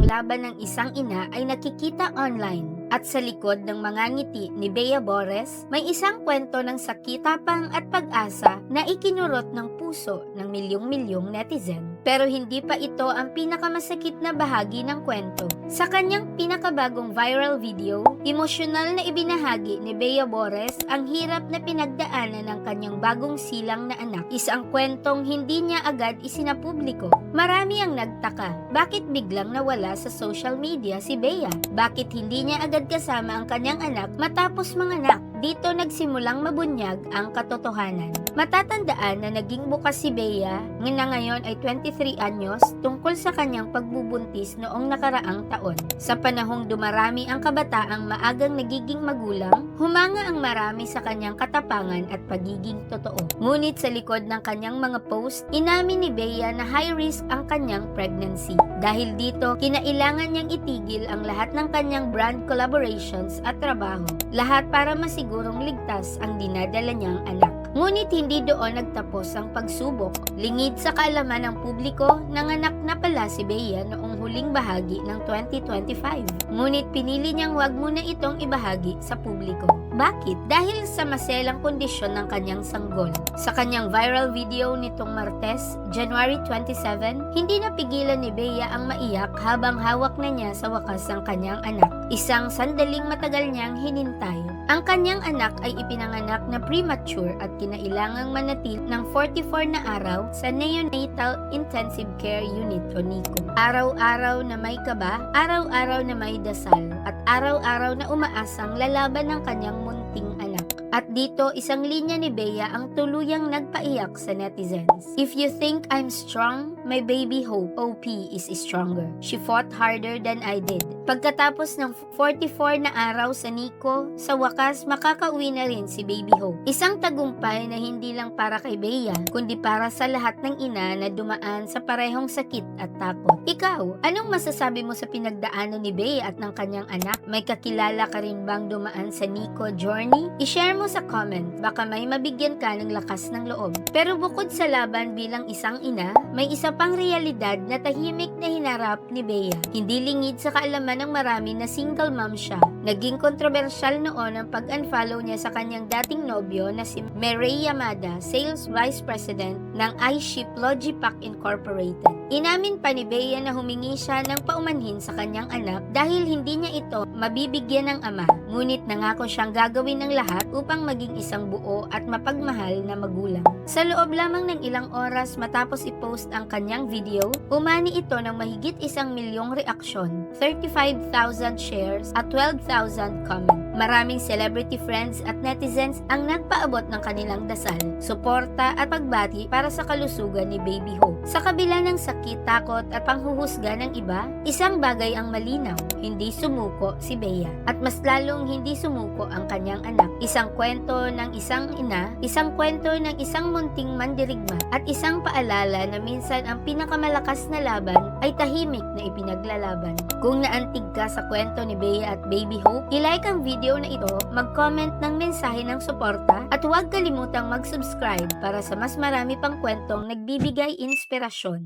laban ng isang ina ay nakikita online. At sa likod ng mga ngiti ni Bea Bores, may isang kwento ng sakitapang at pag-asa na ikinurot ng puso ng milyong-milyong netizen. Pero hindi pa ito ang pinakamasakit na bahagi ng kwento. Sa kanyang pinakabagong viral video, emosyonal na ibinahagi ni Bea Bores ang hirap na pinagdaanan ng kanyang bagong silang na anak. Isang kwentong hindi niya agad isinapubliko. Marami ang nagtaka, bakit biglang nawala sa social media si Bea? Bakit hindi niya agad kasama ang kanyang anak matapos manganak? Dito nagsimulang mabunyag ang katotohanan. Matatandaan na naging bukas si Bea, na ngayon ay 23 anyos, tungkol sa kanyang pagbubuntis noong nakaraang taon. Sa panahong dumarami ang kabataang maagang nagiging magulang, humanga ang marami sa kanyang katapangan at pagiging totoo. Ngunit sa likod ng kanyang mga post, inamin ni Bea na high risk ang kanyang pregnancy. Dahil dito, kinailangan niyang itigil ang lahat ng kanyang brand collaborations at trabaho. Lahat para masigurong ligtas ang dinadala niyang anak. Ngunit hindi doon nagtapos ang pagsubok. Lingid sa kaalaman ng publiko, nanganak na pala si Bea noong huling bahagi ng 2025. Ngunit pinili niyang wag muna itong ibahagi sa publiko. Bakit? Dahil sa maselang kondisyon ng kanyang sanggol. Sa kanyang viral video nitong Martes, January 27, hindi napigilan ni Bea ang maiyak habang hawak na niya sa wakas ang kanyang anak. Isang sandaling matagal niyang hinintay. Ang kanyang anak ay ipinanganak na premature at kinailangang manatil ng 44 na araw sa Neonatal Intensive Care Unit o NICU. Araw-araw na may kaba, araw-araw na may dasal, at araw-araw na umaasang lalaban ng kanyang munting anak. At dito, isang linya ni Bea ang tuluyang nagpaiyak sa netizens. If you think I'm strong, my baby Hope, OP, is stronger. She fought harder than I did. Pagkatapos ng 44 na araw sa NICU, sa wakas makakauwi na rin si baby Hope. Isang tagumpay na hindi lang para kay Bea, kundi para sa lahat ng ina na dumaan sa parehong sakit at takot. Ikaw, anong masasabi mo sa pinagdaanan ni Bea at ng kanyang anak? May kakilala ka rin bang dumaan sa NICU journey? I-share mo sa comment, baka may mabigyan ka ng lakas ng loob. Pero bukod sa laban bilang isang ina, may isa pang realidad na tahimik na hinarap ni Bea. Hindi lingid sa kaalaman ng marami na single mom siya. Naging kontrobersyal noon ang pag-unfollow niya sa kanyang dating nobyo na si Mireille Yamada, Sales Vice President ng iShip Logipack Incorporated. Inamin pa ni Bea na humingi siya ng paumanhin sa kanyang anak dahil hindi niya ito mabibigyan ng ama. Ngunit nangako siyang gagawin ng lahat upang maging isang buo at mapagmahal na magulang. Sa loob lamang ng ilang oras matapos i-post ang kanyang video, umani ito ng mahigit 1 milyong reaksyon, 35,000 shares at 12,000 comments. Maraming celebrity friends at netizens ang nagpaabot ng kanilang dasal, suporta at pagbati para sa kalusugan ni Baby Hope. Sa kabila ng sakit, takot at panghuhusga ng iba, isang bagay ang malinaw, hindi sumuko si Bea. At mas lalong hindi sumuko ang kanyang anak. Isang kwento ng isang ina, isang kwento ng isang munting mandirigma, at isang paalala na minsan ang pinakamalakas na laban ay tahimik na ipinaglalaban. Kung naantig ka sa kwento ni Bea at Baby Hope, i-like ang video na ito, mag-comment ng mensahe ng suporta, at huwag kalimutang mag-subscribe para sa mas marami pang kwentong nagbibigay inspirasyon.